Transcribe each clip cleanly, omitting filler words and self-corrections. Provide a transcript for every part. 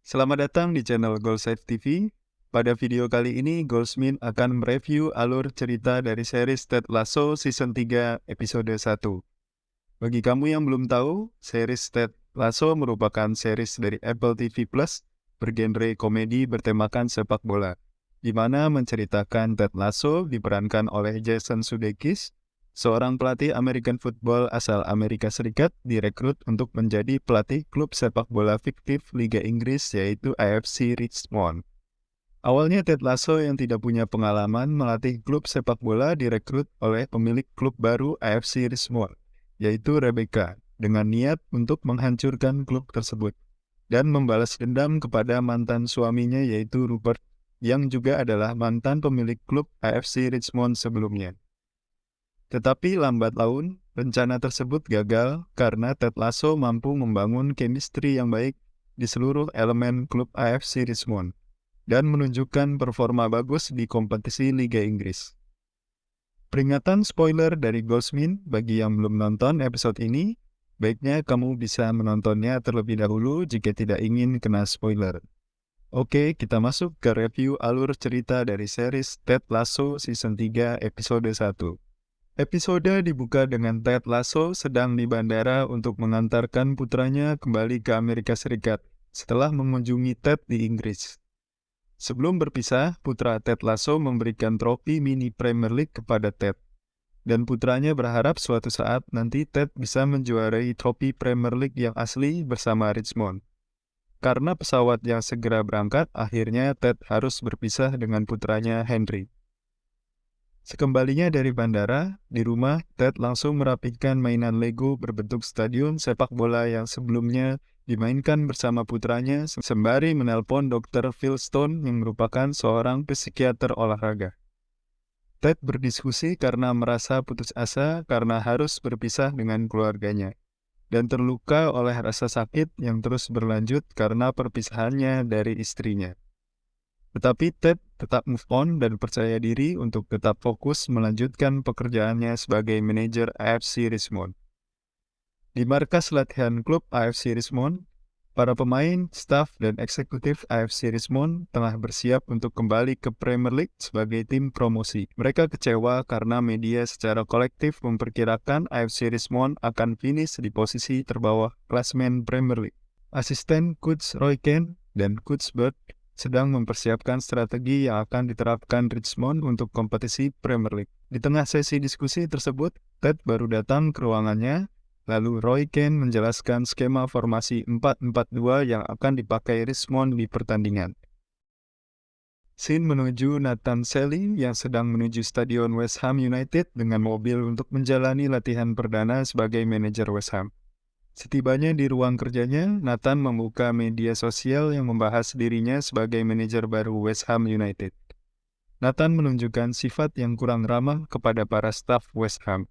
Selamat datang di channel Goalside TV. Pada video kali ini, Goldsmith akan mereview alur cerita dari series Ted Lasso Season 3 Episode 1. Bagi kamu yang belum tahu, series Ted Lasso merupakan series dari Apple TV Plus bergenre komedi bertemakan sepak bola, di mana menceritakan Ted Lasso diperankan oleh Jason Sudeikis, seorang pelatih American football asal Amerika Serikat direkrut untuk menjadi pelatih klub sepak bola fiktif Liga Inggris yaitu AFC Richmond. Awalnya Ted Lasso yang tidak punya pengalaman melatih klub sepak bola direkrut oleh pemilik klub baru AFC Richmond, yaitu Rebecca, dengan niat untuk menghancurkan klub tersebut dan membalas dendam kepada mantan suaminya yaitu Rupert, yang juga adalah mantan pemilik klub AFC Richmond sebelumnya. Tetapi lambat laun, rencana tersebut gagal karena Ted Lasso mampu membangun chemistry yang baik di seluruh elemen klub AFC Richmond dan menunjukkan performa bagus di kompetisi Liga Inggris. Peringatan spoiler dari Goldsmith bagi yang belum nonton episode ini, baiknya kamu bisa menontonnya terlebih dahulu jika tidak ingin kena spoiler. Oke, kita masuk ke review alur cerita dari series Ted Lasso Season 3 Episode 1. Episode dibuka dengan Ted Lasso sedang di bandara untuk mengantarkan putranya kembali ke Amerika Serikat setelah mengunjungi Ted di Inggris. Sebelum berpisah, putra Ted Lasso memberikan trofi mini Premier League kepada Ted, dan putranya berharap suatu saat nanti Ted bisa menjuarai trofi Premier League yang asli bersama Richmond. Karena pesawat yang segera berangkat, akhirnya Ted harus berpisah dengan putranya Henry. Sekembalinya dari bandara, di rumah, Ted langsung merapikan mainan Lego berbentuk stadion sepak bola yang sebelumnya dimainkan bersama putranya sembari menelpon Dr. Phil Stone yang merupakan seorang psikiater olahraga. Ted berdiskusi karena merasa putus asa karena harus berpisah dengan keluarganya, dan terluka oleh rasa sakit yang terus berlanjut karena perpisahannya dari istrinya. Tetapi Ted tetap move on dan percaya diri untuk tetap fokus melanjutkan pekerjaannya sebagai manajer AFC Richmond. Di markas latihan klub AFC Richmond, para pemain, staf, dan eksekutif AFC Richmond tengah bersiap untuk kembali ke Premier League sebagai tim promosi. Mereka kecewa karena media secara kolektif memperkirakan AFC Richmond akan finish di posisi terbawah klasemen Premier League. Asisten Coach Roy Keane dan Coach Bird sedang mempersiapkan strategi yang akan diterapkan Richmond untuk kompetisi Premier League. Di tengah sesi diskusi tersebut, Ted baru datang ke ruangannya, lalu Roy Keane menjelaskan skema formasi 4-4-2 yang akan dipakai Richmond di pertandingan. Scene menuju Nathan Selly yang sedang menuju stadion West Ham United dengan mobil untuk menjalani latihan perdana sebagai manajer West Ham. Setibanya di ruang kerjanya, Nathan membuka media sosial yang membahas dirinya sebagai manajer baru West Ham United. Nathan menunjukkan sifat yang kurang ramah kepada para staf West Ham.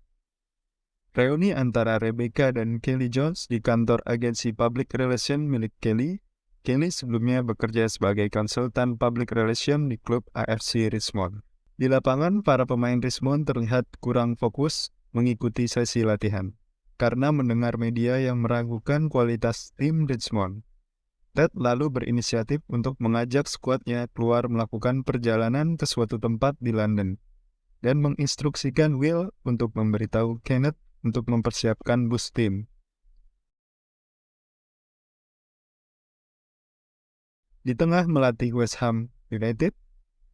Reuni antara Rebecca dan Kelly Jones di kantor agensi public relation milik Kelly. Kelly sebelumnya bekerja sebagai konsultan public relation di klub AFC Richmond. Di lapangan, para pemain Richmond terlihat kurang fokus mengikuti sesi latihan karena mendengar media yang meragukan kualitas tim Richmond. Ted lalu berinisiatif untuk mengajak skuadnya keluar melakukan perjalanan ke suatu tempat di London dan menginstruksikan Will untuk memberitahu Kenneth untuk mempersiapkan bus tim. Di tengah melatih West Ham United,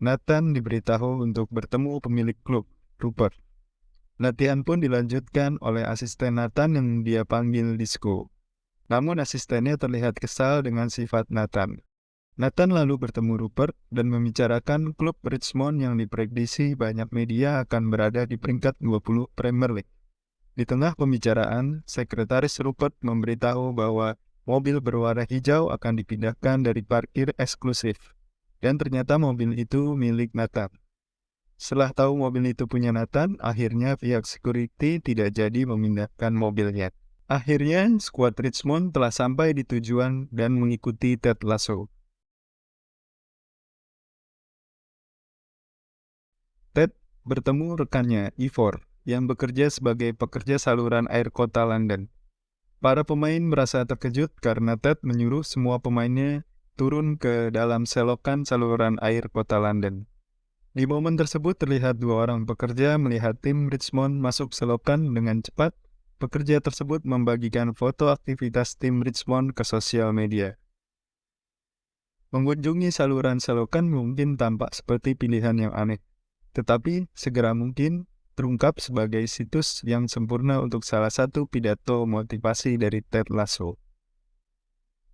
Nathan diberitahu untuk bertemu pemilik klub, Rupert. Latihan pun dilanjutkan oleh asisten Nathan yang dia panggil Disco. Namun asistennya terlihat kesal dengan sifat Nathan. Nathan lalu bertemu Rupert dan membicarakan klub Richmond yang diprediksi banyak media akan berada di peringkat 20 Premier League. Di tengah pembicaraan, sekretaris Rupert memberitahu bahwa mobil berwarna hijau akan dipindahkan dari parkir eksklusif. Dan ternyata mobil itu milik Nathan. Setelah tahu mobil itu punya Nathan, akhirnya pihak security tidak jadi memindahkan mobilnya. Akhirnya, skuad Richmond telah sampai di tujuan dan mengikuti Ted Lasso. Ted bertemu rekannya, Ivor, yang bekerja sebagai pekerja saluran air kota London. Para pemain merasa terkejut karena Ted menyuruh semua pemainnya turun ke dalam selokan saluran air kota London. Di momen tersebut terlihat dua orang pekerja melihat tim Richmond masuk selokan dengan cepat. Pekerja tersebut membagikan foto aktivitas tim Richmond ke sosial media. Mengunjungi saluran selokan mungkin tampak seperti pilihan yang aneh, tetapi segera mungkin terungkap sebagai situs yang sempurna untuk salah satu pidato motivasi dari Ted Lasso.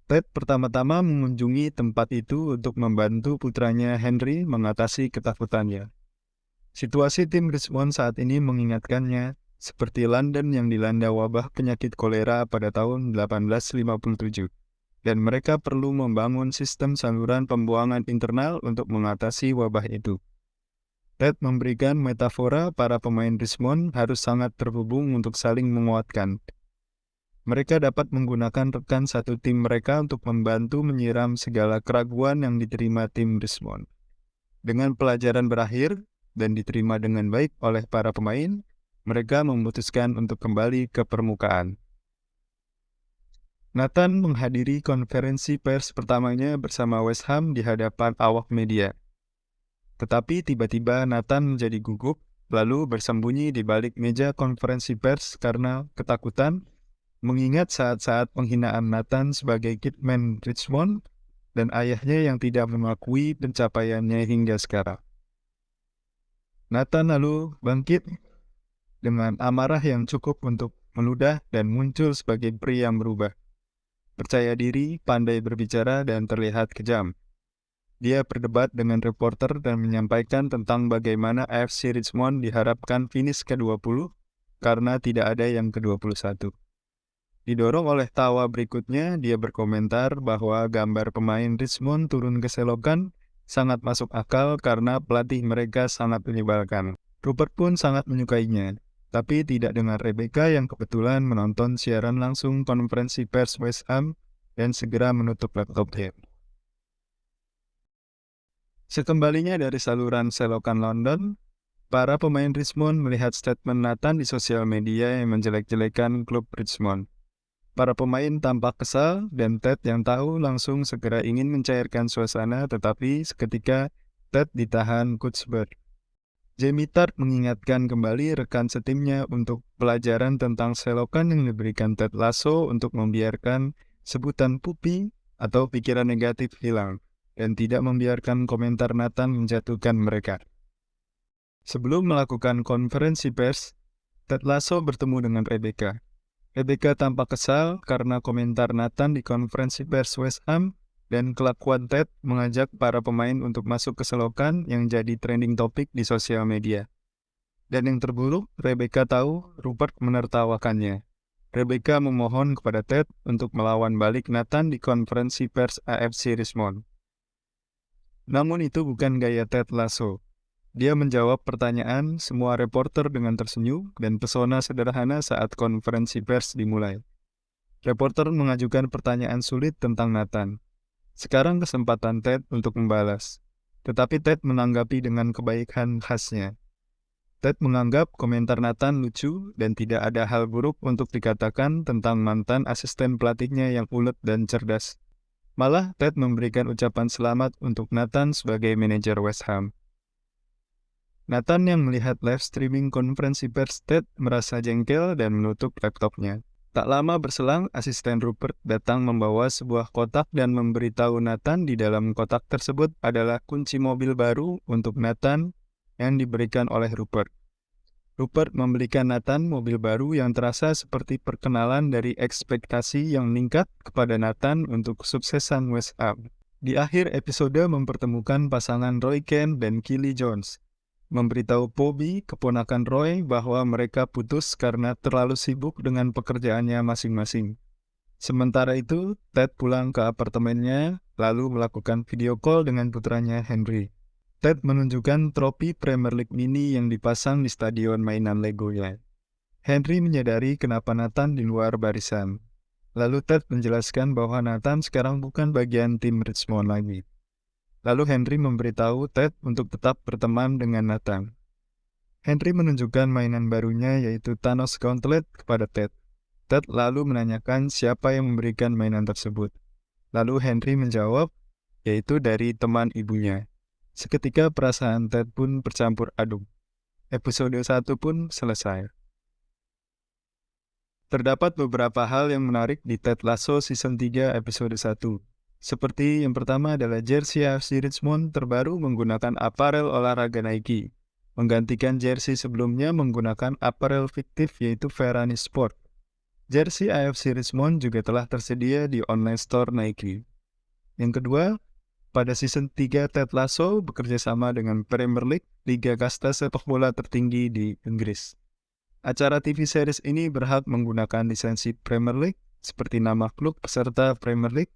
Ted pertama-tama mengunjungi tempat itu untuk membantu putranya Henry mengatasi ketakutannya. Situasi tim Richmond saat ini mengingatkannya seperti London yang dilanda wabah penyakit kolera pada tahun 1857, dan mereka perlu membangun sistem saluran pembuangan internal untuk mengatasi wabah itu. Ted memberikan metafora para pemain Richmond harus sangat terhubung untuk saling menguatkan. Mereka dapat menggunakan rekan satu tim mereka untuk membantu menyiram segala keraguan yang diterima tim Richmond. Dengan pelajaran berakhir dan diterima dengan baik oleh para pemain, mereka memutuskan untuk kembali ke permukaan. Nathan menghadiri konferensi pers pertamanya bersama West Ham di hadapan awak media. Tetapi tiba-tiba Nathan menjadi gugup, lalu bersembunyi di balik meja konferensi pers karena ketakutan, mengingat saat-saat penghinaan Nathan sebagai Kidman Richmond dan ayahnya yang tidak mengakui pencapaiannya hingga sekarang. Nathan lalu bangkit dengan amarah yang cukup untuk meludah dan muncul sebagai pria yang berubah. Percaya diri, pandai berbicara, dan terlihat kejam. Dia berdebat dengan reporter dan menyampaikan tentang bagaimana AFC Richmond diharapkan finish ke-20 karena tidak ada yang ke-21. Didorong oleh tawa berikutnya, dia berkomentar bahwa gambar pemain Richmond turun ke selokan sangat masuk akal karena pelatih mereka sangat menyebalkan. Rupert pun sangat menyukainya, tapi tidak dengan Rebecca yang kebetulan menonton siaran langsung konferensi pers West Ham dan segera menutup laptopnya. Sekembalinya dari saluran selokan London, para pemain Richmond melihat statement Nathan di sosial media yang menjelek-jelekan klub Richmond. Para pemain tampak kesal dan Ted yang tahu langsung segera ingin mencairkan suasana, tetapi seketika Ted ditahan Coach Bird. Jamie Tart mengingatkan kembali rekan setimnya untuk pelajaran tentang selokan yang diberikan Ted Lasso untuk membiarkan sebutan pupi atau pikiran negatif hilang dan tidak membiarkan komentar Nathan menjatuhkan mereka. Sebelum melakukan konferensi pers, Ted Lasso bertemu dengan Rebecca. Rebecca tampak kesal karena komentar Nathan di konferensi pers West Ham dan kelakuan Ted mengajak para pemain untuk masuk ke selokan yang jadi trending topik di sosial media. Dan yang terburuk, Rebecca tahu Rupert menertawakannya. Rebecca memohon kepada Ted untuk melawan balik Nathan di konferensi pers AFC Richmond. Namun itu bukan gaya Ted Lasso. Dia menjawab pertanyaan semua reporter dengan tersenyum dan pesona sederhana saat konferensi pers dimulai. Reporter mengajukan pertanyaan sulit tentang Nathan. Sekarang kesempatan Ted untuk membalas. Tetapi Ted menanggapi dengan kebaikan khasnya. Ted menganggap komentar Nathan lucu dan tidak ada hal buruk untuk dikatakan tentang mantan asisten pelatihnya yang ulet dan cerdas. Malah Ted memberikan ucapan selamat untuk Nathan sebagai manajer West Ham. Nathan yang melihat live streaming konferensi pers Ted merasa jengkel dan menutup laptopnya. Tak lama berselang, asisten Rupert datang membawa sebuah kotak dan memberitahu Nathan di dalam kotak tersebut adalah kunci mobil baru untuk Nathan yang diberikan oleh Rupert. Rupert membelikan Nathan mobil baru yang terasa seperti perkenalan dari ekspektasi yang meningkat kepada Nathan untuk kesuksesan West Ham. Di akhir episode mempertemukan pasangan Roy Keane dan Kelly Jones. Memberitahu Bobby, keponakan Roy, bahwa mereka putus karena terlalu sibuk dengan pekerjaannya masing-masing. Sementara itu, Ted pulang ke apartemennya, lalu melakukan video call dengan putranya Henry. Ted menunjukkan trofi Premier League mini yang dipasang di stadion mainan Legonya. Henry menyadari kenapa Nathan di luar barisan. Lalu Ted menjelaskan bahwa Nathan sekarang bukan bagian tim Richmond lagi. Lalu Henry memberitahu Ted untuk tetap berteman dengan Nathan. Henry menunjukkan mainan barunya yaitu Thanos Gauntlet kepada Ted. Ted lalu menanyakan siapa yang memberikan mainan tersebut. Lalu Henry menjawab yaitu dari teman ibunya. Seketika perasaan Ted pun bercampur aduk. Episode 1 pun selesai. Terdapat beberapa hal yang menarik di Ted Lasso Season 3 episode 1. Seperti yang pertama adalah jersey AFC Richmond terbaru menggunakan aparel olahraga Nike, menggantikan jersey sebelumnya menggunakan aparel fiktif yaitu Ferrari Sport. Jersey AFC Richmond juga telah tersedia di online store Nike. Yang kedua, pada season 3 Ted Lasso bekerja sama dengan Premier League, liga kasta sepak bola tertinggi di Inggris. Acara TV series ini berhak menggunakan lisensi Premier League seperti nama klub peserta Premier League,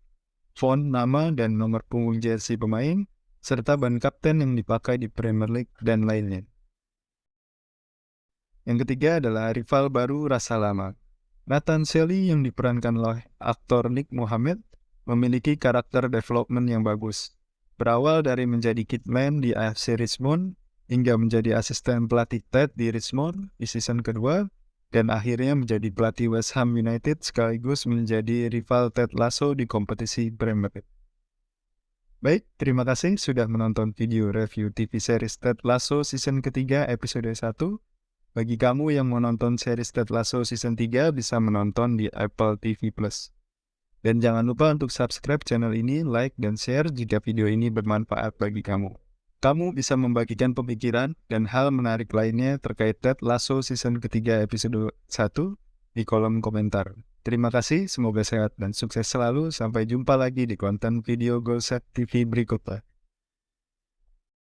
font, nama, dan nomor punggung jersey pemain, serta ban kapten yang dipakai di Premier League dan lainnya. Yang ketiga adalah rival baru rasa lama. Nathan Shelley yang diperankan oleh aktor Nick Mohammed memiliki karakter development yang bagus. Berawal dari menjadi kitman di AFC Richmond, hingga menjadi asisten pelatih Ted di Richmond di season kedua, dan akhirnya menjadi pelatih West Ham United sekaligus menjadi rival Ted Lasso di kompetisi Premier League. Baik, terima kasih sudah menonton video review TV series Ted Lasso season ketiga episode 1. Bagi kamu yang mau nonton series Ted Lasso season 3 bisa menonton di Apple TV+. Dan jangan lupa untuk subscribe channel ini, like, dan share jika video ini bermanfaat bagi kamu. Kamu bisa membagikan pemikiran dan hal menarik lainnya terkait Ted Lasso season ketiga episode 1 di kolom komentar. Terima kasih, semoga sehat dan sukses selalu. Sampai jumpa lagi di konten video Goalset TV berikutnya.